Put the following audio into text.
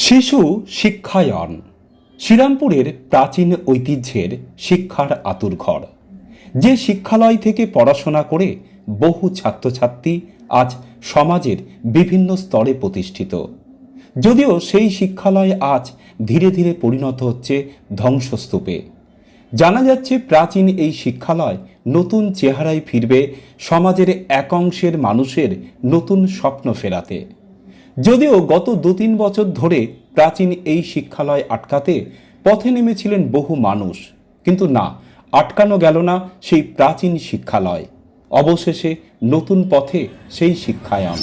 শিশু শিক্ষায়ন শ্রীরামপুরের প্রাচীন ঐতিহ্যের শিক্ষার আঁতুড়ঘর। যে শিক্ষালয় থেকে পড়াশোনা করে বহু ছাত্রছাত্রী আজ সমাজের বিভিন্ন স্তরে প্রতিষ্ঠিত, যদিও সেই শিক্ষালয় আজ ধীরে ধীরে পরিণত হচ্ছে ধ্বংসস্তূপে। জানা যাচ্ছে প্রাচীন এই শিক্ষালয় নতুন চেহারায় ফিরবে সমাজের এক অংশের মানুষের নতুন স্বপ্ন ফেরাতে। যদিও গত 2-3 বছর ধরে প্রাচীন এই শিক্ষালয় আটকাতে পথে নেমেছিলেন বহু মানুষ, কিন্তু না, আটকানো গেল না সেই প্রাচীন শিক্ষালয়। অবশেষে নতুন পথে সেই শিক্ষায়ন।